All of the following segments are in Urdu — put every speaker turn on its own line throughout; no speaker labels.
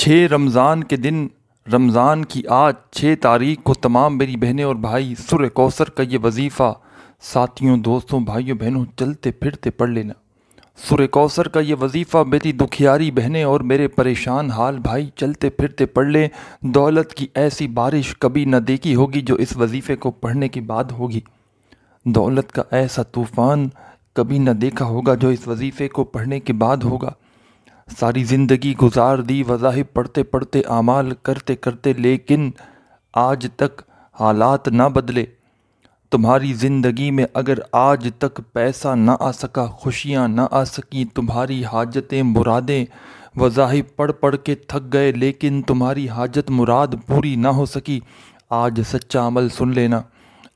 رمضان کے دن، رمضان کی آج 6 تاریخ کو تمام میری بہنیں اور بھائی سورہ کوثر کا یہ وظیفہ ساتھیوں، دوستوں، بھائیوں بہنوں چلتے پھرتے پڑھ لینا۔ سورہ کوثر کا یہ وظیفہ میری دکھیاری بہنیں اور میرے پریشان حال بھائی چلتے پھرتے پڑھ لیں۔ دولت کی ایسی بارش کبھی نہ دیکھی ہوگی جو اس وظیفے کو پڑھنے کے بعد ہوگی۔ دولت کا ایسا طوفان کبھی نہ دیکھا ہوگا جو اس وظیفے کو پڑھنے کے بعد ہوگا۔ ساری زندگی گزار دی وظائف پڑھتے پڑھتے، اعمال کرتے کرتے، لیکن آج تک حالات نہ بدلے۔ تمہاری زندگی میں اگر آج تک پیسہ نہ آ سکا، خوشیاں نہ آ سکیں، تمہاری حاجتیں مرادیں وظائف پڑھ پڑھ کے تھک گئے لیکن تمہاری حاجت مراد پوری نہ ہو سکی، آج سچا عمل سن لینا۔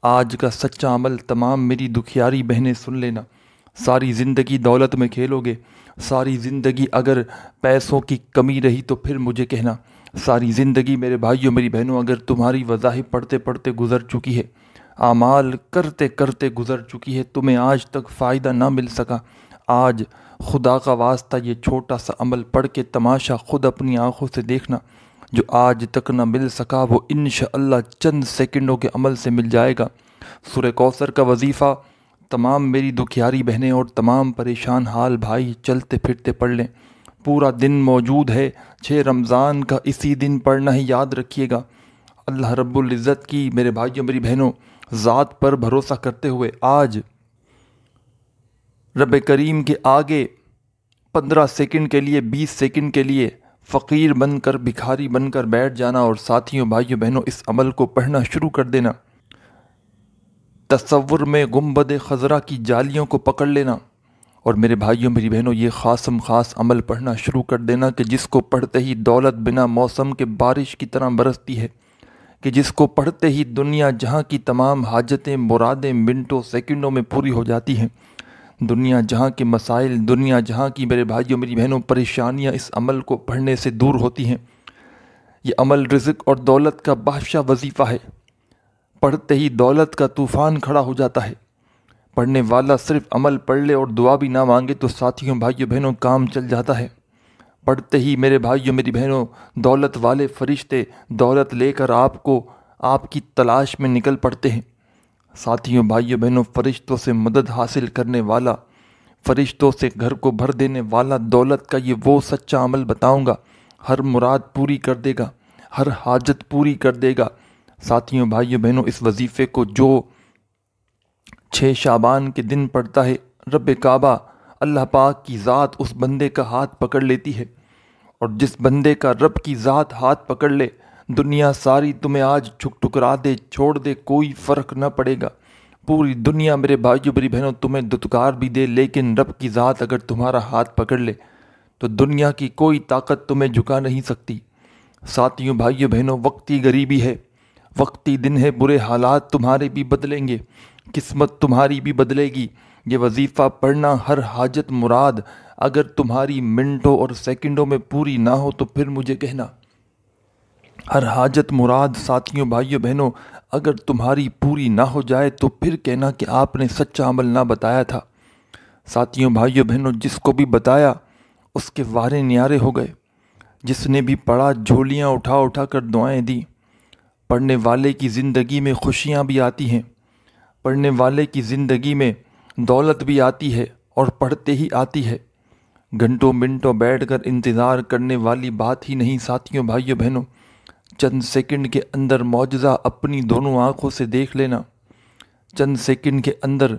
آج کا سچا عمل تمام میری دکھیاری بہنیں سن لینا۔ ساری زندگی دولت میں کھیلو گے، ساری زندگی اگر پیسوں کی کمی رہی تو پھر مجھے کہنا۔ ساری زندگی میرے بھائیوں میری بہنوں اگر تمہاری وظائف پڑھتے پڑھتے گزر چکی ہے، اعمال کرتے کرتے گزر چکی ہے، تمہیں آج تک فائدہ نہ مل سکا، آج خدا کا واسطہ یہ چھوٹا سا عمل پڑھ کے تماشا خود اپنی آنکھوں سے دیکھنا۔ جو آج تک نہ مل سکا وہ انشاءاللہ چند سیکنڈوں کے عمل سے مل جائے گا۔ سورہ کوثر کا وظیفہ تمام میری دکھیاری بہنیں اور تمام پریشان حال بھائی چلتے پھرتے پڑھ لیں۔ پورا دن موجود ہے، 6 رمضان کا اسی دن پڑھنا ہی یاد رکھیے گا۔ اللہ رب العزت کی میرے بھائیوں میری بہنوں ذات پر بھروسہ کرتے ہوئے آج رب کریم کے آگے 15 سیکنڈ کے لیے، 20 سیکنڈ کے لیے فقیر بن کر، بھکاری بن کر بیٹھ جانا اور ساتھیوں، بھائیوں بہنوں اس عمل کو پڑھنا شروع کر دینا۔ تصور میں گنبد خضرا کی جالیوں کو پکڑ لینا اور میرے بھائیوں میری بہنوں یہ خاص عمل پڑھنا شروع کر دینا کہ جس کو پڑھتے ہی دولت بنا موسم کے بارش کی طرح برستی ہے، کہ جس کو پڑھتے ہی دنیا جہاں کی تمام حاجتیں مرادیں منٹوں سیکنڈوں میں پوری ہو جاتی ہیں۔ دنیا جہاں کے مسائل، دنیا جہاں کی میرے بھائیوں میری بہنوں پریشانیاں اس عمل کو پڑھنے سے دور ہوتی ہیں۔ یہ عمل رزق اور دولت کا بادشاہ وظیفہ ہے۔ پڑھتے ہی دولت کا طوفان کھڑا ہو جاتا ہے۔ پڑھنے والا صرف عمل پڑھ لے اور دعا بھی نہ مانگے تو ساتھیوں، بھائیوں بہنوں کام چل جاتا ہے۔ پڑھتے ہی میرے بھائیوں میری بہنوں دولت والے فرشتے دولت لے کر آپ کی تلاش میں نکل پڑتے ہیں۔ ساتھیوں، بھائیوں بہنوں فرشتوں سے مدد حاصل کرنے والا، فرشتوں سے گھر کو بھر دینے والا دولت کا یہ وہ سچا عمل بتاؤں گا، ہر مراد پوری کر دے گا، ہر حاجت پوری کر دے گا۔ ساتھیوں، بھائیوں بہنوں اس وظیفے کو جو 6 شعبان کے دن پڑھتا ہے، رب کعبہ اللہ پاک کی ذات اس بندے کا ہاتھ پکڑ لیتی ہے، اور جس بندے کا رب کی ذات ہاتھ پکڑ لے، دنیا ساری تمہیں آج ٹھکرا دے، چھوڑ دے، کوئی فرق نہ پڑے گا۔ پوری دنیا میرے بھائیوں میری بہنوں تمہیں دتکار بھی دے، لیکن رب کی ذات اگر تمہارا ہاتھ پکڑ لے تو دنیا کی کوئی طاقت تمہیں جھکا نہیں سکتی۔ ساتھیوں، بھائیوں بہنوں وقتی غریبی ہے، وقتی دن ہے، برے حالات تمہارے بھی بدلیں گے، قسمت تمہاری بھی بدلے گی۔ یہ وظیفہ پڑھنا، ہر حاجت مراد اگر تمہاری منٹوں اور سیکنڈوں میں پوری نہ ہو تو پھر مجھے کہنا۔ ہر حاجت مراد ساتھیوں، بھائیوں بہنوں اگر تمہاری پوری نہ ہو جائے تو پھر کہنا کہ آپ نے سچا عمل نہ بتایا تھا۔ ساتھیوں، بھائیوں بہنوں جس کو بھی بتایا اس کے وارے نیارے ہو گئے، جس نے بھی پڑھا جھولیاں اٹھا اٹھا کر دعائیں دی۔ پڑھنے والے کی زندگی میں خوشیاں بھی آتی ہیں، پڑھنے والے کی زندگی میں دولت بھی آتی ہے اور پڑھتے ہی آتی ہے۔ گھنٹوں منٹوں بیٹھ کر انتظار کرنے والی بات ہی نہیں ساتھیوں، بھائیوں بہنوں، چند سیکنڈ کے اندر معجزہ اپنی دونوں آنکھوں سے دیکھ لینا، چند سیکنڈ کے اندر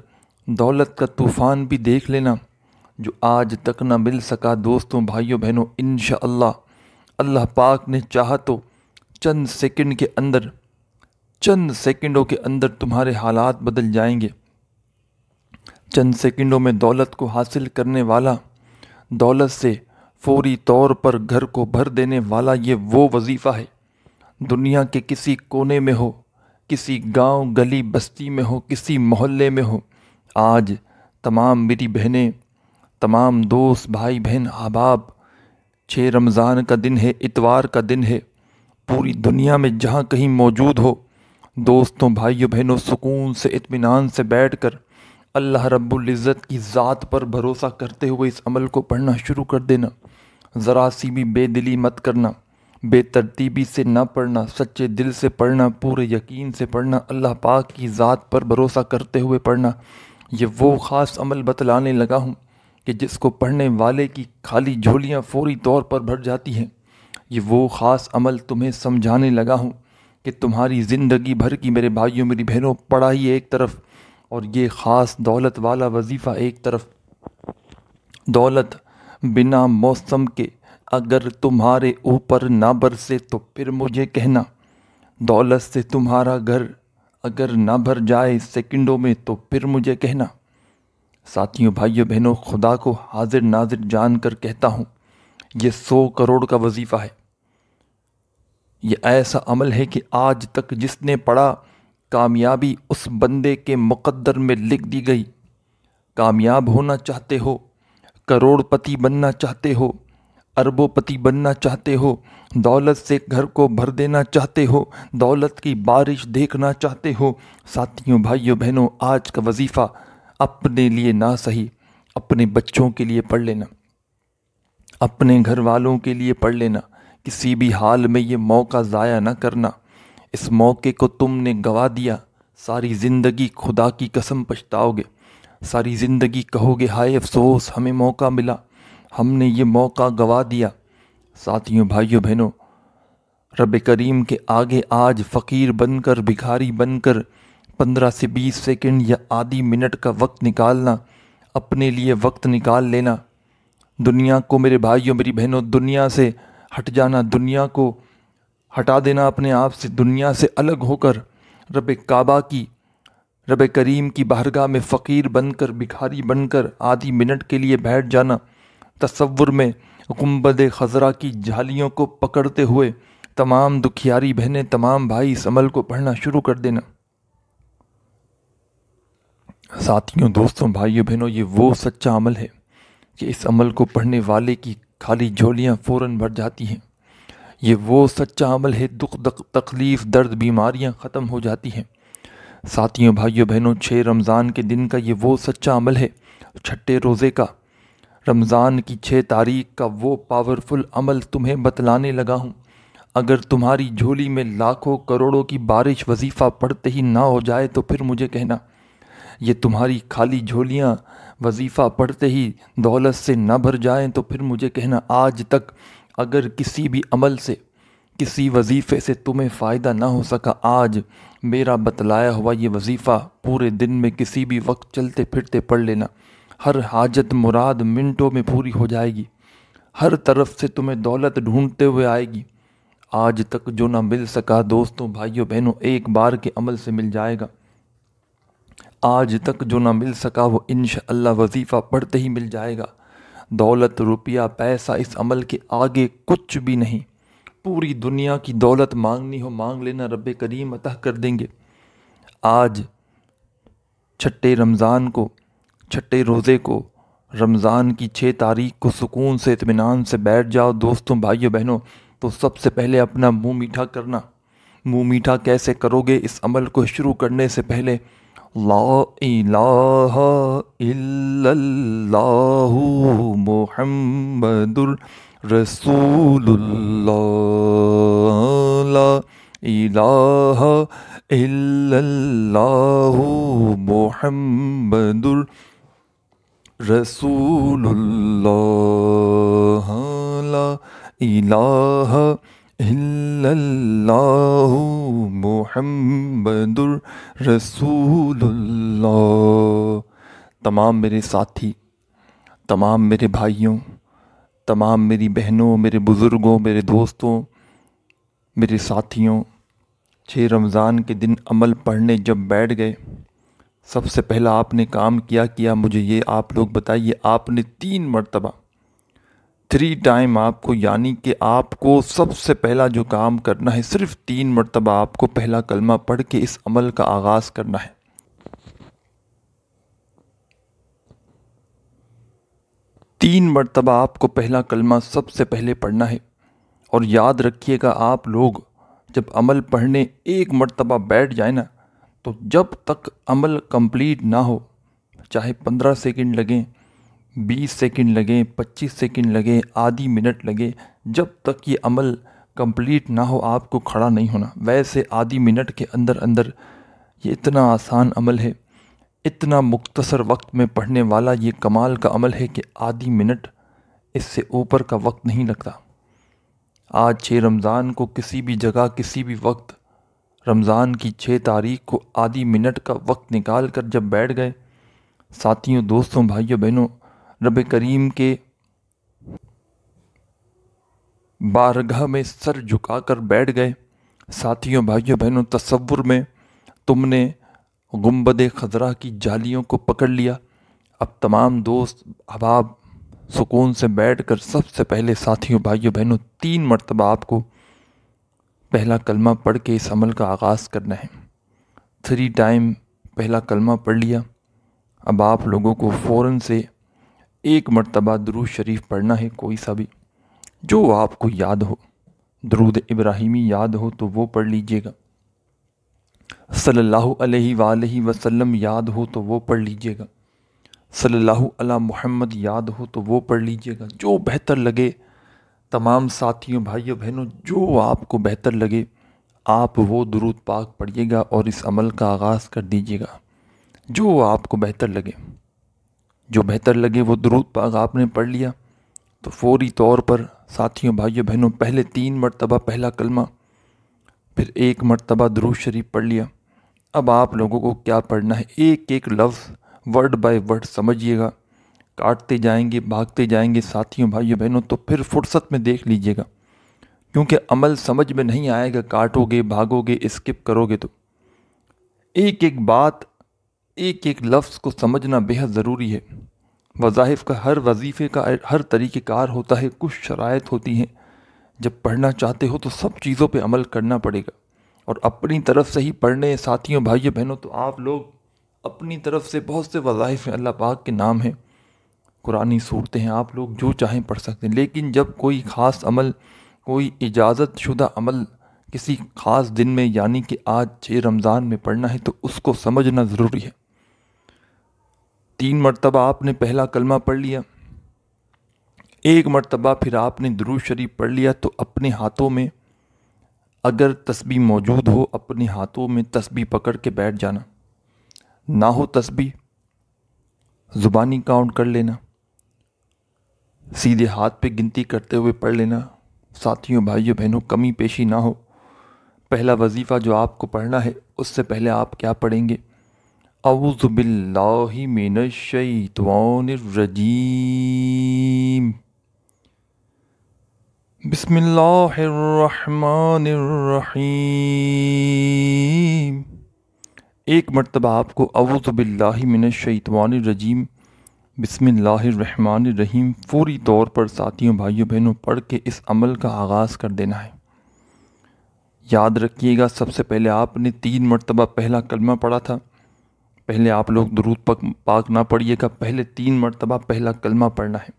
دولت کا طوفان بھی دیکھ لینا جو آج تک نہ مل سکا۔ دوستوں، بھائیوں بہنوں انشاءاللہ اللہ پاک نے چاہا تو چند سیکنڈ کے اندر، چند سیکنڈوں کے اندر تمہارے حالات بدل جائیں گے۔ چند سیکنڈوں میں دولت کو حاصل کرنے والا، دولت سے فوری طور پر گھر کو بھر دینے والا یہ وہ وظیفہ ہے۔ دنیا کے کسی کونے میں ہو، کسی گاؤں گلی بستی میں ہو، کسی محلے میں ہو، آج تمام میری بہنیں، تمام دوست بھائی بہن احباب، 6 رمضان کا دن ہے، اتوار کا دن ہے، پوری دنیا میں جہاں کہیں موجود ہو، دوستوں، بھائیوں بہنوں سکون سے اطمینان سے بیٹھ کر اللہ رب العزت کی ذات پر بھروسہ کرتے ہوئے اس عمل کو پڑھنا شروع کر دینا۔ ذرا سی بھی بے دلی مت کرنا، بے ترتیبی سے نہ پڑھنا، سچے دل سے پڑھنا، پورے یقین سے پڑھنا، اللہ پاک کی ذات پر بھروسہ کرتے ہوئے پڑھنا۔ یہ وہ خاص عمل بتلانے لگا ہوں کہ جس کو پڑھنے والے کی خالی جھولیاں فوری طور پر بھر جاتی ہیں۔ یہ وہ خاص عمل تمہیں سمجھانے لگا ہوں کہ تمہاری زندگی بھر کی، میرے بھائیوں میری بہنوں، پڑھائی ایک طرف اور یہ خاص دولت والا وظیفہ ایک طرف۔ دولت بنا موسم کے اگر تمہارے اوپر نہ برسے تو پھر مجھے کہنا، دولت سے تمہارا گھر اگر نہ بھر جائے سیکنڈوں میں تو پھر مجھے کہنا۔ ساتھیوں، بھائیوں بہنوں، خدا کو حاضر ناظر جان کر کہتا ہوں، یہ 100 کروڑ کا وظیفہ ہے۔ یہ ایسا عمل ہے کہ آج تک جس نے پڑھا، کامیابی اس بندے کے مقدر میں لکھ دی گئی۔ کامیاب ہونا چاہتے ہو، کروڑ پتی بننا چاہتے ہو، اربوں پتی بننا چاہتے ہو، دولت سے گھر کو بھر دینا چاہتے ہو، دولت کی بارش دیکھنا چاہتے ہو، ساتھیوں، بھائیوں بہنوں، آج کا وظیفہ اپنے لیے نہ صحیح، اپنے بچوں کے لیے پڑھ لینا، اپنے گھر والوں کے لیے پڑھ لینا۔ کسی بھی حال میں یہ موقع ضائع نہ کرنا۔ اس موقع کو تم نے گنوا دیا، ساری زندگی خدا کی قسم پچھتاؤ گے، ساری زندگی کہو گے ہائے افسوس، ہمیں موقع ملا، ہم نے یہ موقع گنوا دیا۔ ساتھیوں، بھائیوں بہنوں، رب کریم کے آگے آج فقیر بن کر، بھکاری بن کر 15 سے 20 سیکنڈ یا آدھی منٹ کا وقت نکالنا، اپنے لیے وقت نکال لینا، دنیا کو، میرے بھائیوں میری بہنوں، دنیا سے ہٹ جانا، دنیا کو ہٹا دینا اپنے آپ سے، دنیا سے الگ ہو کر رب کعبہ کی، رب کریم کی بارگاہ میں فقیر بن کر، بھکاری بن کر آدھی منٹ کے لیے بیٹھ جانا، تصور میں گنبد خضرا کی جھالیوں کو پکڑتے ہوئے تمام دکھیاری بہنیں، تمام بھائی اس عمل کو پڑھنا شروع کر دینا۔ ساتھیوں، دوستوں، بھائیوں بہنوں، یہ وہ سچا عمل ہے کہ اس عمل کو پڑھنے والے کی خالی جھولیاں فوراً بھر جاتی ہیں۔ یہ وہ سچا عمل ہے، دکھ تکلیف درد بیماریاں ختم ہو جاتی ہیں۔ ساتھیوں، بھائیوں بہنوں، 6 رمضان کے دن کا یہ وہ سچا عمل ہے، چھٹے روزے کا، رمضان کی 6 تاریخ کا وہ پاورفل عمل تمہیں بتلانے لگا ہوں۔ اگر تمہاری جھولی میں لاکھوں کروڑوں کی بارش وظیفہ پڑھتے ہی نہ ہو جائے تو پھر مجھے کہنا۔ یہ تمہاری خالی جھولیاں وظیفہ پڑھتے ہی دولت سے نہ بھر جائیں تو پھر مجھے کہنا۔ آج تک اگر کسی بھی عمل سے، کسی وظیفے سے تمہیں فائدہ نہ ہو سکا، آج میرا بتلایا ہوا یہ وظیفہ پورے دن میں کسی بھی وقت چلتے پھرتے پڑھ لینا، ہر حاجت مراد منٹوں میں پوری ہو جائے گی، ہر طرف سے تمہیں دولت ڈھونڈتے ہوئے آئے گی۔ آج تک جو نہ مل سکا دوستوں، بھائیوں بہنوں، ایک بار کے عمل سے مل جائے گا۔ آج تک جو نہ مل سکا وہ انشاءاللہ وظیفہ پڑھتے ہی مل جائے گا۔ دولت، روپیہ، پیسہ اس عمل کے آگے کچھ بھی نہیں۔ پوری دنیا کی دولت مانگنی ہو مانگ لینا، رب کریم عطا کر دیں گے۔ آج چھٹے رمضان کو، چھٹے روزے کو، رمضان کی 6 تاریخ کو سکون سے، اطمینان سے بیٹھ جاؤ دوستوں، بھائیوں بہنوں۔ تو سب سے پہلے اپنا منہ میٹھا کرنا۔ منہ میٹھا کیسے کرو گے؟ اس عمل کو شروع کرنے سے پہلے لا الہ الا اللہ محمد رسول اللہ، لا الہ الا اللہ محمد رسول اللہ، لا الہ الا اللہ محمد رسول اللہ۔ تمام میرے ساتھی، تمام میرے بھائیوں، تمام میری بہنوں، میرے بزرگوں، میرے دوستوں، میرے ساتھیوں، 6 رمضان کے دن عمل پڑھنے جب بیٹھ گئے، سب سے پہلا آپ نے کام کیا مجھے یہ آپ لوگ بتائیے۔ آپ نے 3 مرتبہ، 3 ٹائم آپ کو، یعنی کہ آپ کو سب سے پہلا جو کام کرنا ہے، صرف 3 مرتبہ آپ کو پہلا کلمہ پڑھ کے اس عمل کا آغاز کرنا ہے۔ 3 مرتبہ آپ کو پہلا کلمہ سب سے پہلے پڑھنا ہے۔ اور یاد رکھیے گا، آپ لوگ جب عمل پڑھنے 1 مرتبہ بیٹھ جائیں نا، تو جب تک عمل کمپلیٹ نہ ہو، چاہے 15 سیکنڈ لگیں، 20 سیکنڈ لگیں، 25 سیکنڈ لگیں، آدھی منٹ لگے، جب تک یہ عمل کمپلیٹ نہ ہو آپ کو کھڑا نہیں ہونا۔ ویسے آدھی منٹ کے اندر اندر یہ اتنا آسان عمل ہے، اتنا مختصر وقت میں پڑھنے والا یہ کمال کا عمل ہے کہ آدھی منٹ اس سے اوپر کا وقت نہیں لگتا۔ آج 6 رمضان کو کسی بھی جگہ کسی بھی وقت، رمضان کی 6 تاریخ کو آدھی منٹ کا وقت نکال کر جب بیٹھ گئے، ساتھیوں، دوستوں، بھائیوں، بہنوں، رب کریم کے بارگاہ میں سر جھکا کر بیٹھ گئے، ساتھیوں، بھائیوں، بہنوں، تصور میں تم نے گنبد خضرا کی جالیوں کو پکڑ لیا۔ اب تمام دوست احباب سکون سے بیٹھ کر سب سے پہلے ساتھیوں، بھائیوں، بہنوں، 3 مرتبہ آپ کو پہلا کلمہ پڑھ کے اس عمل کا آغاز کرنا ہے۔ 3 ٹائم پہلا کلمہ پڑھ لیا۔ اب آپ لوگوں کو فوراً سے 1 مرتبہ درود شریف پڑھنا ہے، کوئی سا بھی جو آپ کو یاد ہو۔ درود ابراہیمی یاد ہو تو وہ پڑھ لیجئے گا، صلی اللہ علیہ وآلہ وسلم یاد ہو تو وہ پڑھ لیجئے گا، صلی اللہ علی محمد یاد ہو تو وہ پڑھ لیجئے گا، جو بہتر لگے تمام ساتھیوں، بھائیوں، بہنوں، جو آپ کو بہتر لگے آپ وہ درود پاک پڑھیے گا اور اس عمل کا آغاز کر دیجئے گا، جو آپ کو بہتر لگے۔ جو بہتر لگے وہ درود پاک آپ نے پڑھ لیا تو فوری طور پر ساتھیوں، بھائیوں، بہنوں، پہلے 3 مرتبہ پہلا کلمہ، پھر 1 مرتبہ درود شریف پڑھ لیا۔ اب آپ لوگوں کو کیا پڑھنا ہے، ایک ایک لفظ ورڈ بائی ورڈ سمجھیے گا، کاٹتے جائیں گے، بھاگتے جائیں گے ساتھیوں، بھائیوں، بہنوں، تو پھر فرصت میں دیکھ لیجئے گا، کیونکہ عمل سمجھ میں نہیں آئے گا، کاٹو گے، بھاگو گے، اسکپ کرو گے تو۔ ایک ایک بات، ایک ایک لفظ کو سمجھنا بہت ضروری ہے۔ وظائف کا ہر وظیفے کا ہر طریقہ کار ہوتا ہے، کچھ شرائط ہوتی ہیں، جب پڑھنا چاہتے ہو تو سب چیزوں پہ عمل کرنا پڑے گا، اور اپنی طرف سے ہی پڑھنے ساتھیوں، بھائیوں، بہنوں، تو آپ لوگ اپنی طرف سے بہت سے وظائف ہیں، اللہ پاک کے نام ہیں، قرآنی صورتیں ہیں، آپ لوگ جو چاہیں پڑھ سکتے ہیں، لیکن جب کوئی خاص عمل، کوئی اجازت شدہ عمل کسی خاص دن میں، یعنی کہ آج 6 رمضان میں پڑھنا ہے تو اس کو سمجھنا ضروری ہے۔ 3 مرتبہ آپ نے پہلا کلمہ پڑھ لیا، 1 مرتبہ پھر آپ نے درود شریف پڑھ لیا، تو اپنے ہاتھوں میں اگر تسبیح موجود ہو، اپنے ہاتھوں میں تسبیح پکڑ کے بیٹھ جانا، نہ ہو تسبیح زبانی کاؤنٹ کر لینا، سیدھے ہاتھ پہ گنتی کرتے ہوئے پڑھ لینا۔ ساتھیوں، بھائیوں، بہنوں، کمی پیشی نہ ہو۔ پہلا وظیفہ جو آپ کو پڑھنا ہے اس سے پہلے آپ کیا پڑھیں گے؟ اعوذ باللہ من الشیطان الرجیم، بسم اللہ الرحمن الرحیم۔ 1 مرتبہ آپ کو اعوذ باللہ من الشیطان الرجیم، بسم اللہ الرحمن الرحیم فوری طور پر ساتھیوں، بھائیوں، بہنوں پڑھ کے اس عمل کا آغاز کر دینا ہے۔ یاد رکھیے گا، سب سے پہلے آپ نے 3 مرتبہ پہلا کلمہ پڑھا تھا، پہلے آپ لوگ درود پاک نہ پڑھیے گا، پہلے 3 مرتبہ پہلا کلمہ پڑھنا ہے،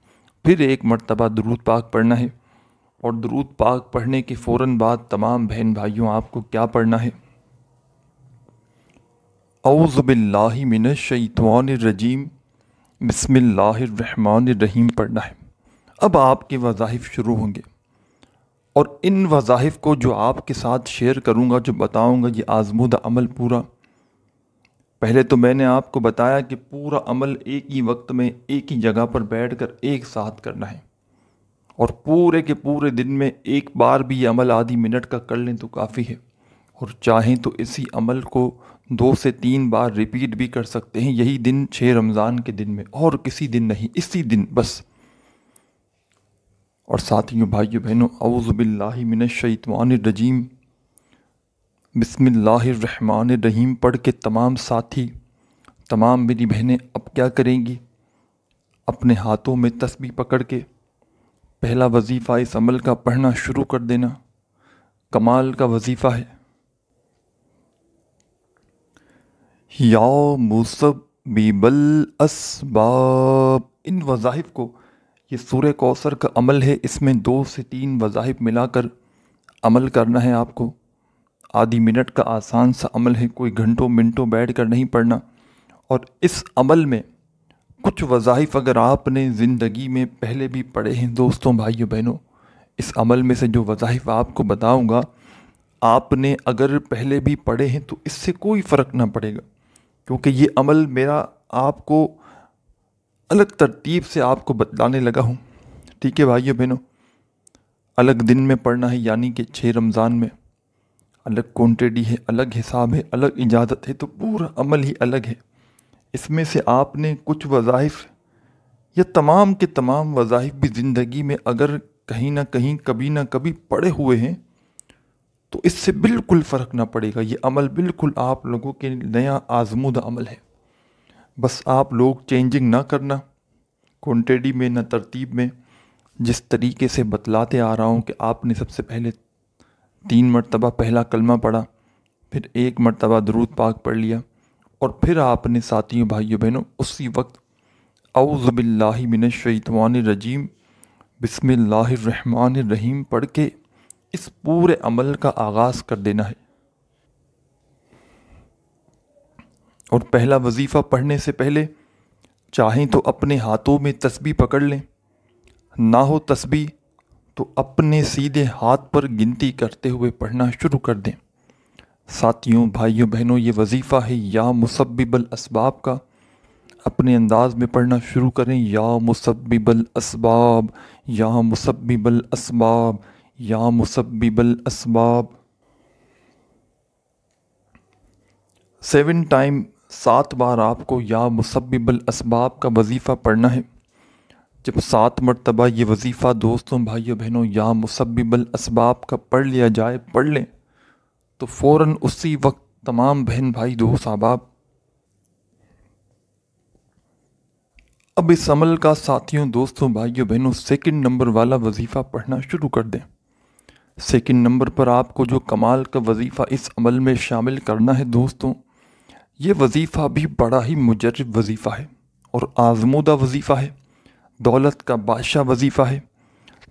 پھر 1 مرتبہ درود پاک پڑھنا ہے، اور درود پاک پڑھنے کے فوراً بعد تمام بہن بھائیوں آپ کو کیا پڑھنا ہے؟ اعوذ باللہ من الشیطان الرجیم، بسم اللہ الرحمن الرحیم پڑھنا ہے۔ اب آپ کے وظائف شروع ہوں گے، اور ان وظائف کو جو آپ کے ساتھ شیئر کروں گا، جو بتاؤں گا، یہ آزمودہ عمل پورا، پہلے تو میں نے آپ کو بتایا کہ پورا عمل ایک ہی وقت میں ایک ہی جگہ پر بیٹھ کر ایک ساتھ کرنا ہے، اور پورے کے پورے دن میں ایک بار بھی یہ عمل آدھی منٹ کا کر لیں تو کافی ہے، اور چاہیں تو اسی عمل کو 2 سے 3 بار ریپیٹ بھی کر سکتے ہیں، یہی دن 6 رمضان کے دن میں، اور کسی دن نہیں، اسی دن بس۔ اور ساتھیوں، بھائیوں، بہنوں، اعوذ باللہ من الشیطان الرجیم، بسم اللہ الرحمن الرحیم پڑھ کے تمام ساتھی، تمام میری بہنیں اب کیا کریں گی؟ اپنے ہاتھوں میں تسبیح پکڑ کے پہلا وظیفہ اس عمل کا پڑھنا شروع کر دینا، کمال کا وظیفہ ہے۔ یا مسبب الاسباب، ان وظائف کو، یہ سورہ کوثر کا عمل ہے، اس میں 2 سے 3 وظائف ملا کر عمل کرنا ہے آپ کو، آدھی منٹ کا آسان سا عمل ہے، کوئی گھنٹوں منٹوں بیٹھ کر نہیں پڑھنا، اور اس عمل میں کچھ وظائف اگر آپ نے زندگی میں پہلے بھی پڑھے ہیں دوستوں، بھائیوں، بہنوں، اس عمل میں سے جو وظائف آپ کو بتاؤں گا، آپ نے اگر پہلے بھی پڑھے ہیں تو اس سے کوئی فرق نہ پڑے گا، کیونکہ یہ عمل میرا آپ کو الگ ترتیب سے آپ کو بتلانے لگا ہوں۔ ٹھیک ہے بھائیو بہنوں، الگ دن میں پڑھنا ہے، یعنی کہ 6 رمضان میں الگ کوانٹٹی ہے، الگ حساب ہے، الگ اجازت ہے، تو پورا عمل ہی الگ ہے۔ اس میں سے آپ نے کچھ وظائف یا تمام کے تمام وظائف بھی زندگی میں اگر کہیں نہ کہیں کبھی نہ کبھی پڑے ہوئے ہیں تو اس سے بالکل فرق نہ پڑے گا۔ یہ عمل بالکل آپ لوگوں کے نیا آزمودہ عمل ہے، بس آپ لوگ چینجنگ نہ کرنا کوانٹٹی میں نہ ترتیب میں۔ جس طریقے سے بتلاتے آ رہا ہوں کہ آپ نے سب سے پہلے 3 مرتبہ پہلا کلمہ پڑھا، پھر 1 مرتبہ درود پاک پڑھ لیا، اور پھر آپ نے ساتھیوں بھائیوں بہنوں اسی وقت اعوذ باللہ من الشیطان الرجیم بسم اللہ الرحمن الرحیم پڑھ کے اس پورے عمل کا آغاز کر دینا ہے۔ اور پہلا وظیفہ پڑھنے سے پہلے چاہیں تو اپنے ہاتھوں میں تسبیح پکڑ لیں، نہ ہو تسبیح تو اپنے سیدھے ہاتھ پر گنتی کرتے ہوئے پڑھنا شروع کر دیں۔ ساتھیوں بھائیوں بہنوں، یہ وظیفہ ہے یا مسبب الاسباب کا۔ اپنے انداز میں پڑھنا شروع کریں، یا مسبب الاسباب، یا مسبب الاسباب، یا مسبب الاسباب۔ 7 ٹائم 7 بار آپ کو یا مسبب الاسباب کا وظیفہ پڑھنا ہے۔ جب 7 مرتبہ یہ وظیفہ دوستوں بھائیوں بہنوں یا مسبب الاسباب کا پڑھ لیا جائے، پڑھ لیں، تو فوراً اسی وقت تمام بہن بھائی دوست احباب اب اس عمل کا ساتھیوں دوستوں بھائیوں بہنوں 2 نمبر والا وظیفہ پڑھنا شروع کر دیں۔ 2 نمبر پر آپ کو جو کمال کا وظیفہ اس عمل میں شامل کرنا ہے دوستوں، یہ وظیفہ بھی بڑا ہی مجرب وظیفہ ہے اور آزمودہ وظیفہ ہے، دولت کا بادشاہ وظیفہ ہے۔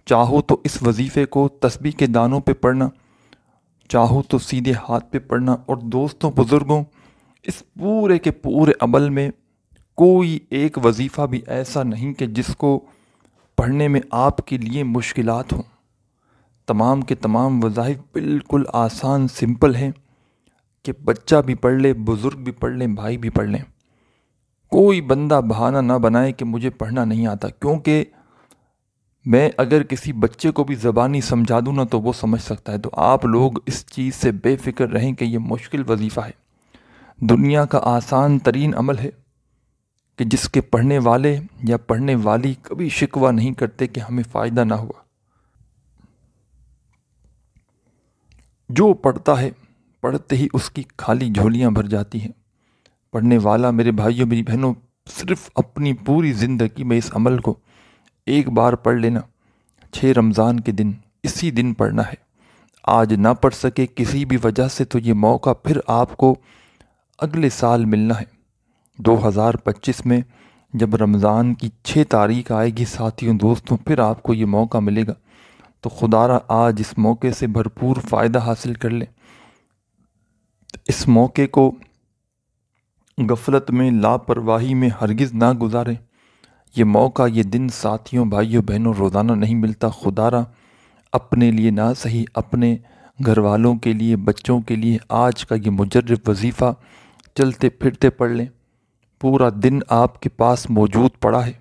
چاہو تو اس وظیفے کو تسبیح کے دانوں پہ پڑھنا، چاہو تو سیدھے ہاتھ پہ پڑھنا، اور دوستوں بزرگوں، اس پورے کے پورے عمل میں کوئی ایک وظیفہ بھی ایسا نہیں کہ جس کو پڑھنے میں آپ کے لیے مشکلات ہوں۔ تمام کے تمام وظائف بالکل آسان سمپل ہیں کہ بچہ بھی پڑھ لے، بزرگ بھی پڑھ لیں، بھائی بھی پڑھ لیں۔ کوئی بندہ بہانہ نہ بنائے کہ مجھے پڑھنا نہیں آتا، کیونکہ میں اگر کسی بچے کو بھی زبانی سمجھا دوں نا تو وہ سمجھ سکتا ہے۔ تو آپ لوگ اس چیز سے بے فکر رہیں کہ یہ مشکل وظیفہ ہے، دنیا کا آسان ترین عمل ہے کہ جس کے پڑھنے والے یا پڑھنے والی کبھی شکوہ نہیں کرتے کہ ہمیں فائدہ نہ ہوا۔ جو پڑھتا ہے پڑھتے ہی اس کی خالی جھولیاں بھر جاتی ہیں۔ پڑھنے والا میرے بھائیوں میری بہنوں صرف اپنی پوری زندگی میں اس عمل کو ایک بار پڑھ لینا، 6 رمضان کے دن اسی دن پڑھنا ہے۔ آج نہ پڑھ سکے کسی بھی وجہ سے تو یہ موقع پھر آپ کو اگلے سال ملنا ہے، 2025 میں جب رمضان کی 6 تاریخ آئے گی ساتھیوں دوستوں، پھر آپ کو یہ موقع ملے گا۔ تو خدا را آج اس موقع سے بھرپور فائدہ حاصل کر لیں، اس موقع کو غفلت میں لاپرواہی میں ہرگز نہ گزاریں۔ یہ موقع یہ دن ساتھیوں بھائیوں بہنوں روزانہ نہیں ملتا۔ خدا را اپنے لیے نہ صحیح اپنے گھر والوں کے لیے، بچوں کے لیے آج کا یہ مجرب وظیفہ چلتے پھرتے پڑھ لیں، پورا دن آپ کے پاس موجود پڑا ہے۔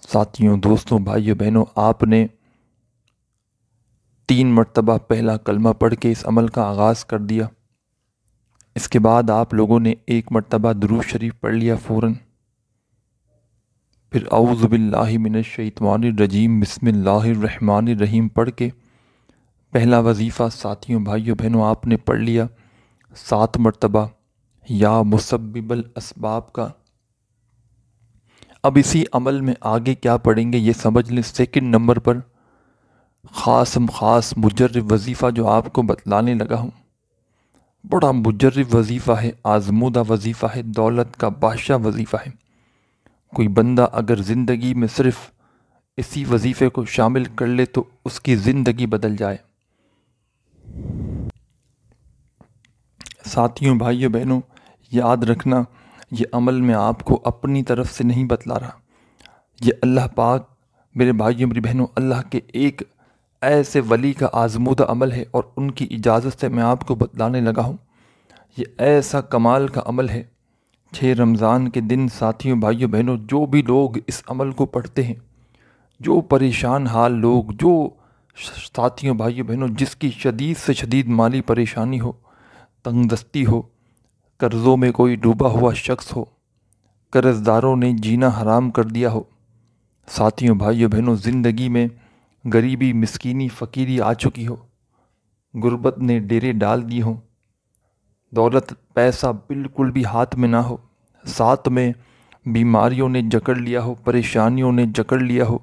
ساتھیوں دوستوں بھائیوں بہنوں، آپ نے 3 مرتبہ پہلا کلمہ پڑھ کے اس عمل کا آغاز کر دیا۔ اس کے بعد آپ لوگوں نے 1 مرتبہ درود شریف پڑھ لیا فوراً، پھر اعوذ باللہ من الشیطان الرجیم بسم اللہ الرحمن الرحیم پڑھ کے پہلا وظیفہ ساتھیوں بھائیوں بہنوں آپ نے پڑھ لیا 7 مرتبہ یا مسبب الاسباب کا۔ اب اسی عمل میں آگے کیا پڑھیں گے یہ سمجھ لیں۔ 2 نمبر پر خاص مجرب وظیفہ جو آپ کو بتلانے لگا ہوں، بڑا مجرب وظیفہ ہے، آزمودہ وظیفہ ہے، دولت کا بادشاہ وظیفہ ہے۔ کوئی بندہ اگر زندگی میں صرف اسی وظیفے کو شامل کر لے تو اس کی زندگی بدل جائے۔ ساتھیوں بھائیوں بہنوں، یاد رکھنا یہ عمل میں آپ کو اپنی طرف سے نہیں بتلا رہا، یہ اللہ پاک میرے بھائیوں میری بہنوں، اللہ کے ایک ایسے ولی کا آزمودہ عمل ہے، اور ان کی اجازت سے میں آپ کو بتلانے لگا ہوں۔ یہ ایسا کمال کا عمل ہے، 6 رمضان کے دن ساتھیوں بھائیوں بہنوں، جو بھی لوگ اس عمل کو پڑھتے ہیں، جو پریشان حال لوگ، جو ساتھیوں بھائیوں بہنوں جس کی شدید سے شدید مالی پریشانی ہو، تنگ دستی ہو، قرضوں میں کوئی ڈوبا ہوا شخص ہو، قرض داروں نے جینا حرام کر دیا ہو، ساتھیوں بھائیوں بہنوں زندگی میں غریبی مسکینی فقیری آ چکی ہو، غربت نے ڈیرے ڈال دی ہوں، دولت پیسہ بالکل بھی ہاتھ میں نہ ہو، ساتھ میں بیماریوں نے جکڑ لیا ہو، پریشانیوں نے جکڑ لیا ہو،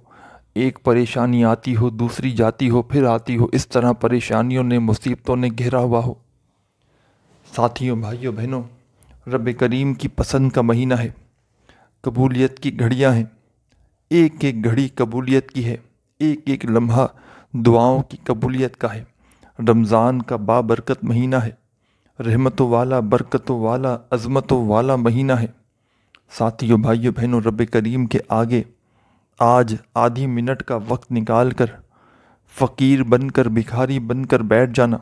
ایک پریشانی آتی ہو دوسری جاتی ہو پھر آتی ہو، اس طرح پریشانیوں نے مصیبتوں نے گھیرا ہوا ہو۔ ساتھیوں بھائیوں بہنوں، رب کریم کی پسند کا مہینہ ہے، قبولیت کی گھڑیاں ہیں، ایک ایک گھڑی قبولیت کی ہے، ایک ایک لمحہ دعاؤں کی قبولیت کا ہے۔ رمضان کا بابرکت مہینہ ہے، رحمتوں والا برکتوں والا عظمتوں والا مہینہ ہے۔ ساتھیوں بھائیوں بہنوں، رب کریم کے آگے آج آدھی منٹ کا وقت نکال کر فقیر بن کر بھکاری بن کر بیٹھ جانا،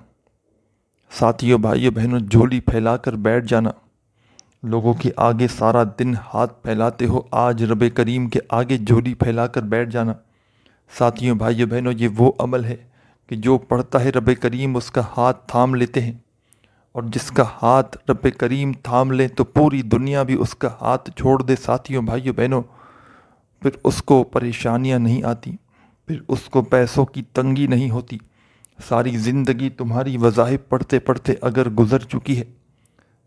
ساتھیوں بھائیوں بہنوں جھولی پھیلا کر بیٹھ جانا، لوگوں کے آگے سارا دن ہاتھ پھیلاتے ہو، آج رب کریم کے آگے جھولی پھیلا کر بیٹھ جانا۔ ساتھیوں بھائیوں بہنوں، یہ وہ عمل ہے کہ جو پڑھتا ہے رب کریم اس کا ہاتھ تھام لیتے ہیں، اور جس کا ہاتھ رب کریم تھام لے تو پوری دنیا بھی اس کا ہاتھ چھوڑ دے۔ ساتھیوں بھائیوں بہنوں، پھر اس کو پریشانیاں نہیں آتی، پھر اس کو پیسوں کی تنگی نہیں ہوتی۔ ساری زندگی تمہاری وظائف پڑھتے پڑھتے اگر گزر چکی ہے،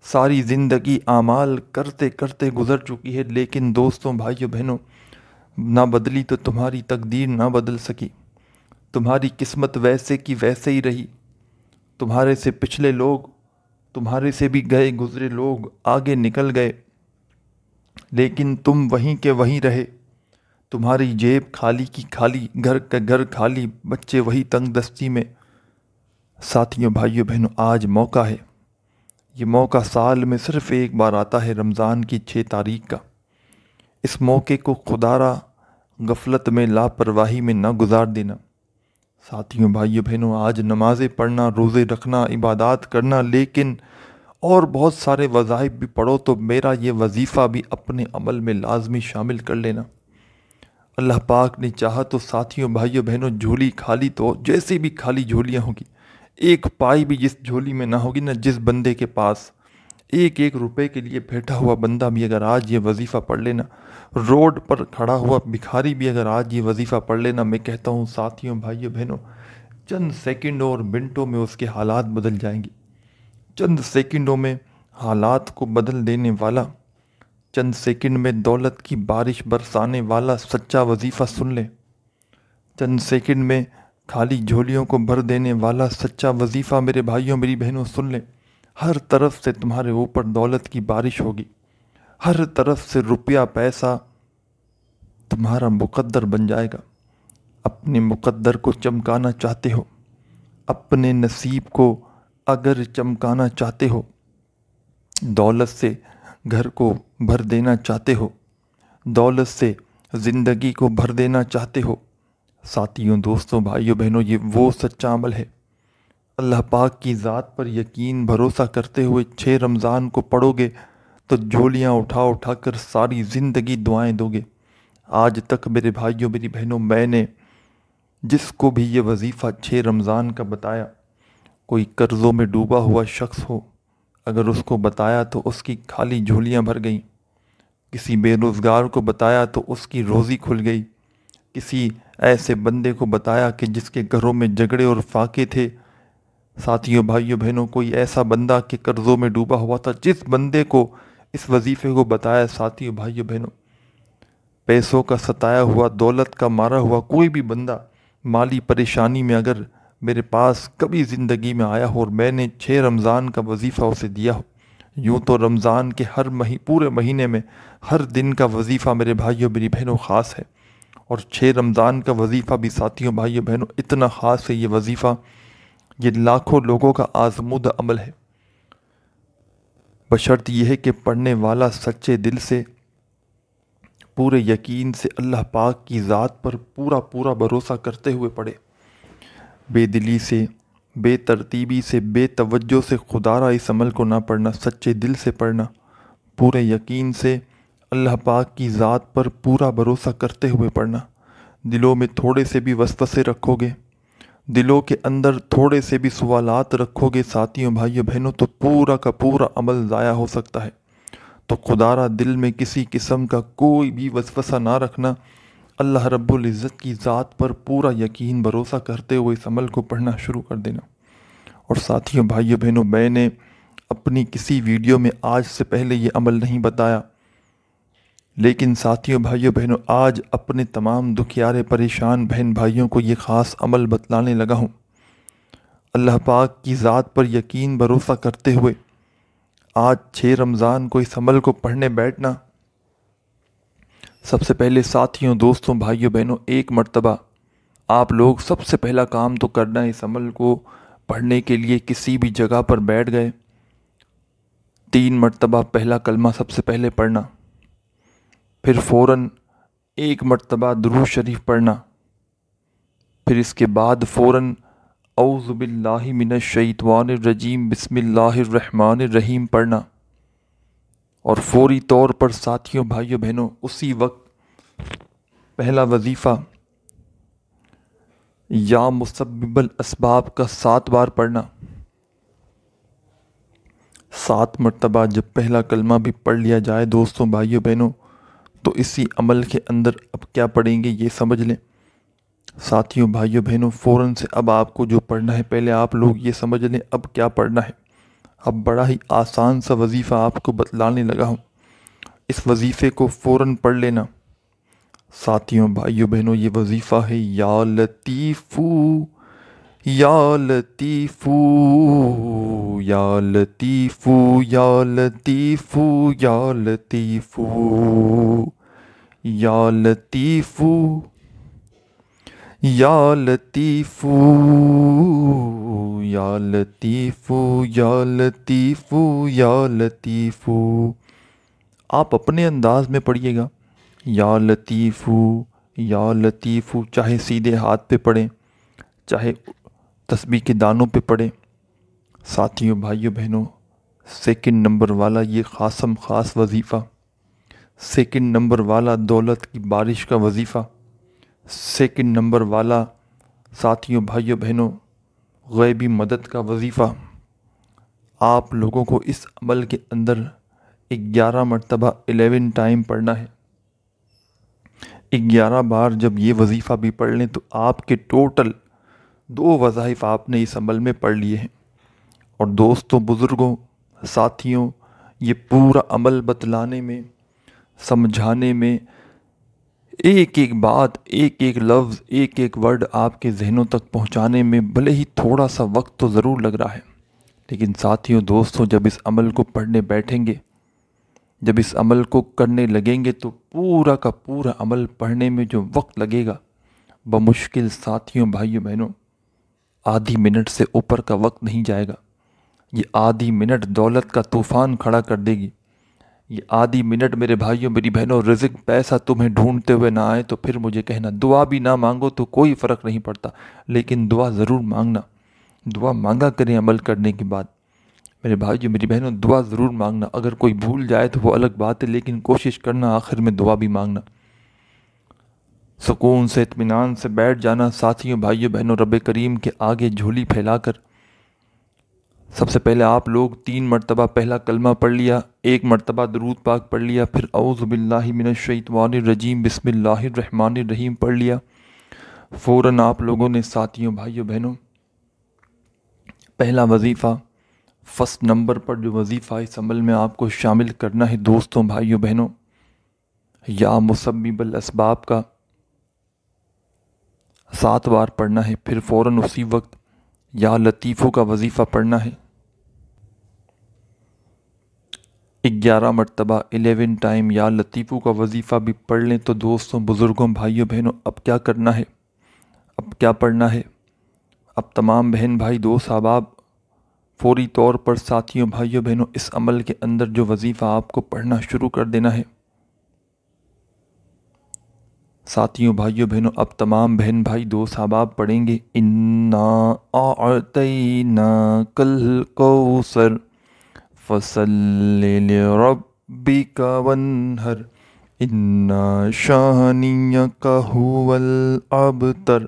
ساری زندگی اعمال کرتے کرتے گزر چکی ہے، لیکن دوستوں بھائیوں بہنوں، نہ بدلی تو تمہاری تقدیر نہ بدل سکی، تمہاری قسمت ویسے کی ویسے ہی رہی۔ تمہارے سے پچھلے لوگ، تمہارے سے بھی گئے گزرے لوگ آگے نکل گئے، لیکن تم وہیں کے وہیں رہے۔ تمہاری جیب خالی کی خالی، گھر کا گھر خالی، بچے وہی تنگ دستی میں۔ ساتھیوں بھائیوں بہنوں، آج موقع ہے، یہ موقع سال میں صرف ایک بار آتا ہے، رمضان کی 6 تاریخ کا۔ اس موقع کو خدا را غفلت میں لاپرواہی میں نہ گزار دینا۔ ساتھیوں بھائیوں بہنوں، آج نمازیں پڑھنا، روزے رکھنا، عبادات کرنا، لیکن اور بہت سارے وظائف بھی پڑھو، تو میرا یہ وظیفہ بھی اپنے عمل میں لازمی شامل کر لینا۔ اللہ پاک نے چاہا تو ساتھیوں بھائیوں بہنوں، جھولی خالی تو جیسے بھی خالی جھولیاں ہوگی، ایک پائی بھی جس جھولی میں نہ ہوگی نا، جس بندے کے پاس ایک ایک روپے کے لیے بیٹھا ہوا بندہ بھی اگر آج یہ وظیفہ پڑھ لینا، روڈ پر کھڑا ہوا بھکاری بھی اگر آج یہ وظیفہ پڑھ لینا، میں کہتا ہوں ساتھیوں بھائیوں بہنوں، چند سیکنڈوں اور منٹوں میں اس کے حالات بدل جائیں گے۔ چند سیکنڈوں میں حالات کو بدل دینے والا، چند سیکنڈ میں دولت کی بارش برسانے والا سچا وظیفہ سن لے، چند سیکنڈ میں خالی جھولیوں کو بھر دینے والا سچا وظیفہ میرے بھائیوں میری بہنوں سن لیں۔ ہر طرف سے تمہارے اوپر دولت کی بارش ہوگی، ہر طرف سے روپیہ پیسہ تمہارا مقدر بن جائے گا۔ اپنے مقدر کو چمکانا چاہتے ہو، اپنے نصیب کو اگر چمکانا چاہتے ہو، دولت سے گھر کو بھر دینا چاہتے ہو، دولت سے زندگی کو بھر دینا چاہتے ہو، ساتھیوں دوستوں بھائیوں بہنوں، یہ وہ سچا عمل ہے۔ اللہ پاک کی ذات پر یقین بھروسہ کرتے ہوئے 6 رمضان کو پڑھو گے تو جھولیاں اٹھا اٹھا کر ساری زندگی دعائیں دو گے۔ آج تک میرے بھائیوں میری بہنوں، میں نے جس کو بھی یہ وظیفہ 6 رمضان کا بتایا، کوئی قرضوں میں ڈوبا ہوا شخص ہو، اگر اس کو بتایا تو اس کی خالی جھولیاں بھر گئیں، کسی بے روزگار کو بتایا تو اس کی روزی کھل گئی، کسی ایسے بندے کو بتایا کہ جس کے گھروں میں جھگڑے اور فاقے تھے، ساتھیوں بھائیوں بہنوں کوئی ایسا بندہ کہ قرضوں میں ڈوبا ہوا تھا، جس بندے کو اس وظیفے کو بتایا، ساتھیوں بھائیوں بہنوں، پیسوں کا ستایا ہوا، دولت کا مارا ہوا کوئی بھی بندہ مالی پریشانی میں اگر میرے پاس کبھی زندگی میں آیا ہو اور میں نے 6 رمضان کا وظیفہ اسے دیا ہو، یوں تو رمضان کے پورے مہینے میں ہر دن کا وظیفہ میرے بھائیوں میری بہنوں خاص ہے، اور 6 رمضان کا وظیفہ بھی ساتھیوں بھائیوں بہنوں اتنا خاص ہے۔ یہ وظیفہ یہ لاکھوں لوگوں کا آزمودہ عمل ہے، بشرط یہ ہے کہ پڑھنے والا سچے دل سے پورے یقین سے اللہ پاک کی ذات پر پورا بھروسہ کرتے ہوئے پڑھے۔ بے دلی سے، بے ترتیبی سے، بے توجہ سے خدا را اس عمل کو نہ پڑھنا، سچے دل سے پڑھنا، پورے یقین سے اللہ پاک کی ذات پر پورا بھروسہ کرتے ہوئے پڑھنا۔ دلوں میں تھوڑے سے بھی وسوسے رکھو گے، دلوں کے اندر تھوڑے سے بھی سوالات رکھو گے ساتھیوں بھائیوں بہنوں، تو پورا کا پورا عمل ضائع ہو سکتا ہے۔ تو خدا را دل میں کسی قسم کا کوئی بھی وسوسہ نہ رکھنا، اللہ رب العزت کی ذات پر پورا یقین بھروسہ کرتے ہوئے اس عمل کو پڑھنا شروع کر دینا۔ اور ساتھیوں بھائیوں بہنوں، میں نے اپنی کسی ویڈیو میں آج سے پہلے یہ عمل نہیں بتایا، لیکن ساتھیوں بھائیوں بہنوں آج اپنے تمام دکھیارے پریشان بہن بھائیوں کو یہ خاص عمل بتلانے لگا ہوں۔ اللہ پاک کی ذات پر یقین بھروسہ کرتے ہوئے آج 6 رمضان کو اس عمل کو پڑھنے بیٹھنا۔ سب سے پہلے ساتھیوں، دوستوں، بھائیوں بہنوں، ایک مرتبہ آپ لوگ سب سے پہلا کام تو کرنا ہے، اس عمل کو پڑھنے کے لیے کسی بھی جگہ پر بیٹھ گئے، 3 مرتبہ پہلا کلمہ سب سے پہلے پڑھنا، پھر فوراً 1 مرتبہ درود شریف پڑھنا، پھر اس کے بعد فوراً اعوذ باللہ من الشیطان الرجیم بسم اللہ الرحمن الرحیم پڑھنا، اور فوری طور پر ساتھیوں بھائیوں بہنوں اسی وقت پہلا وظیفہ یا مسبب الاسباب کا 7 بار پڑھنا۔ 7 مرتبہ جب پہلا کلمہ بھی پڑھ لیا جائے دوستوں بھائیوں بہنوں، تو اسی عمل کے اندر اب کیا پڑھیں گے یہ سمجھ لیں۔ ساتھیوں بھائیوں بہنوں فوراً سے اب آپ کو جو پڑھنا ہے، پہلے آپ لوگ یہ سمجھ لیں اب کیا پڑھنا ہے۔ اب بڑا ہی آسان سا وظیفہ آپ کو بتلانے لگا ہوں، اس وظیفے کو فوراً پڑھ لینا۔ ساتھیوں بھائیوں بہنوں یہ وظیفہ ہے یا لطیفو یا لطیفو یا لطیفو یا لطیفو یا لطیفو یا لطیفو یا لطیفو یا لطیفو یا لطیفو یا لطیفو۔ آپ اپنے انداز میں پڑھیے گا، یا لطیفو یا لطیفو، چاہے سیدھے ہاتھ پہ پڑھیں، چاہے تسبیح کے دانوں پہ پڑھیں۔ ساتھیوں بھائیوں بہنوں 2 نمبر والا یہ خاص وظیفہ، 2 نمبر والا دولت کی بارش کا وظیفہ، 2 نمبر والا ساتھیوں بھائیوں بہنوں غیبی مدد کا وظیفہ، آپ لوگوں کو اس عمل کے اندر 11 مرتبہ 11 ٹائم پڑھنا ہے۔ 11 بار جب یہ وظیفہ بھی پڑھ لیں تو آپ کے ٹوٹل 2 وظائف آپ نے اس عمل میں پڑھ لیے ہیں۔ اور دوستوں، بزرگوں، ساتھیوں، یہ پورا عمل بتلانے میں، سمجھانے میں، ایک ایک بات، ایک ایک لفظ، ایک ایک ورڈ آپ کے ذہنوں تک پہنچانے میں بھلے ہی تھوڑا سا وقت تو ضرور لگ رہا ہے، لیکن ساتھیوں دوستوں جب اس عمل کو پڑھنے بیٹھیں گے، جب اس عمل کو کرنے لگیں گے تو پورا کا پورا عمل پڑھنے میں جو وقت لگے گا بمشکل ساتھیوں بھائیوں بہنوں آدھی منٹ سے اوپر کا وقت نہیں جائے گا۔ یہ آدھی منٹ دولت کا طوفان کھڑا کر دے گی۔ یہ آدھی منٹ میرے بھائیوں میری بہنوں رزق پیسہ تمہیں ڈھونڈتے ہوئے نہ آئے تو پھر مجھے کہنا، دعا بھی نہ مانگو تو کوئی فرق نہیں پڑتا، لیکن دعا ضرور مانگنا، دعا مانگا کریں عمل کرنے کے بعد۔ میرے بھائیوں میری بہنوں دعا ضرور مانگنا، اگر کوئی بھول جائے تو وہ الگ بات ہے، لیکن کوشش کرنا آخر میں دعا بھی مانگنا۔ سکون سے اطمینان سے بیٹھ جانا ساتھیوں بھائیوں بہنوں رب کریم کے آگے جھولی پھیلا کر۔ سب سے پہلے آپ لوگ 3 مرتبہ پہلا کلمہ پڑھ لیا، 1 مرتبہ درود پاک پڑھ لیا، پھر اعوذ باللہ من الشیطان الرجیم بسم اللہ الرحمن الرحیم پڑھ لیا۔ فوراً آپ لوگوں نے ساتھیوں بھائیوں بہنوں پہلا وظیفہ، فرسٹ نمبر پر جو وظیفہ اس عمل میں آپ کو شامل کرنا ہے دوستوں بھائیوں بہنوں، یا مسبب الاسباب کا 7 بار پڑھنا ہے، پھر فوراً اسی وقت یا لطیفو کا وظیفہ پڑھنا ہے 11 مرتبہ 11 ٹائم یا لطیفو کا وظیفہ بھی پڑھ لیں تو دوستوں بزرگوں بھائیوں بہنوں اب کیا کرنا ہے، اب کیا پڑھنا ہے، اب تمام بہن بھائی دوست احباب فوری طور پر ساتھیوں بھائیوں بہنوں اس عمل کے اندر جو وظیفہ آپ کو پڑھنا شروع کر دینا ہے۔ ساتھیوں بھائیوں بہنوں اب تمام بہن بھائی دوست احباب پڑھیں گے انا اعطیناک الکوثر فصل لربک وانحر ان شانیک هو الابتر۔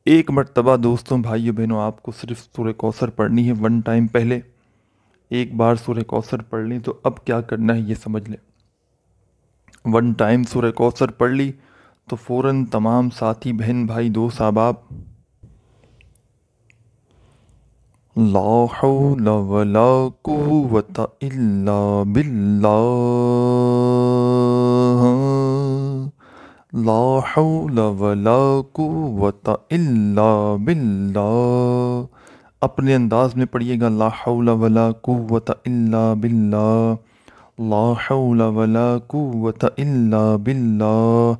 ایک مرتبہ دوستوں بھائیوں بہنوں آپ کو صرف سورہ کوثر پڑھنی ہے، ون ٹائم پہلے ایک بار سورہ کوثر پڑھ لی تو اب کیا کرنا ہے یہ سمجھ لیں۔ ون ٹائم سورہ کوثر پڑھ لی تو فوراً تمام ساتھی بہن بھائی دوست احباب لا حول ولا قوة الا باللہ، لا حول ولا قوة الا باللہ، اپنے انداز میں پڑھیے گا لا حول ولا قوة الا باللہ، لا حول ولا قوة الا باللہ،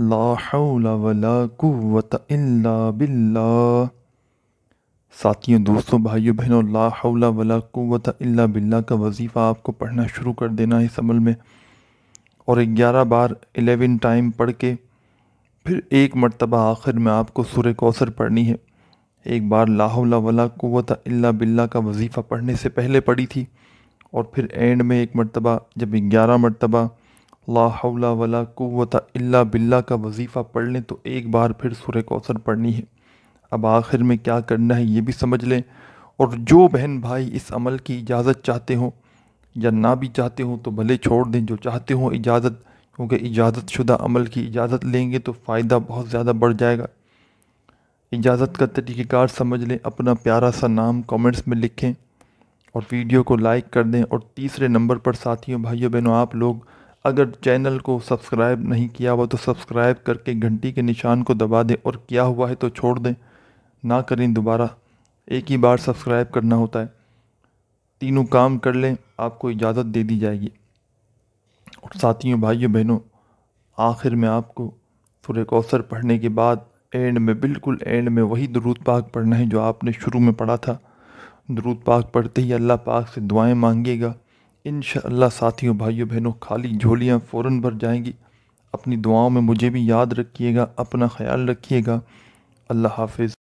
لا حول ولا قوة الا باللہ۔ ساتھیوں دوستوں بھائیوں بہنوں لا حول ولا قوة الا باللہ کا وظیفہ آپ کو پڑھنا شروع کر دینا ہے اس عمل میں، اور 11 بار 11 ٹائم پڑھ کے پھر ایک مرتبہ آخر میں آپ کو سورہ کوثر پڑھنی ہے۔ ایک بار لا حول ولا قوة الا باللہ کا وظیفہ پڑھنے سے پہلے پڑھی تھی، اور پھر اینڈ میں ایک مرتبہ جب 11 مرتبہ لا حول ولا قوة الا باللہ کا وظیفہ پڑھ لیں تو ایک بار پھر سورہ کوثر پڑھنی ہے۔ اب آخر میں کیا کرنا ہے یہ بھی سمجھ لیں، اور جو بہن بھائی اس عمل کی اجازت چاہتے ہوں یا نہ بھی چاہتے ہوں تو بھلے چھوڑ دیں، جو چاہتے ہوں اجازت، کیونکہ اجازت شدہ عمل کی اجازت لیں گے تو فائدہ بہت زیادہ بڑھ جائے گا۔ اجازت کا طریقہ کار سمجھ لیں، اپنا پیارا سا نام کامنٹس میں لکھیں اور ویڈیو کو لائک کر دیں، اور تیسرے نمبر پر ساتھیوں بھائیوں بہنوں آپ لوگ اگر چینل کو سبسکرائب نہیں کیا ہوا تو سبسکرائب کر کے گھنٹی کے نشان کو دبا دیں، اور کیا ہوا ہے تو چھوڑ دیں، نہ کریں دوبارہ، ایک ہی بار سبسکرائب کرنا ہوتا ہے۔ تینوں کام کر لیں آپ کو اجازت دے دی جائے گی۔ اور ساتھیوں بھائیوں بہنوں آخر میں آپ کو سورہ کوثر پڑھنے کے بعد اینڈ میں بالکل اینڈ میں وہی درود پاک پڑھنا ہے جو آپ نے شروع میں پڑھا تھا۔ درود پاک پڑھتے ہی اللہ پاک سے دعائیں مانگیے گا، انشاءاللہ ساتھیوں بھائیوں بہنوں خالی جھولیاں فوراً بھر جائیں گی۔ اپنی دعاؤں میں مجھے بھی یاد رکھیے گا، اپنا خیال رکھیے گا۔ اللہ حافظ۔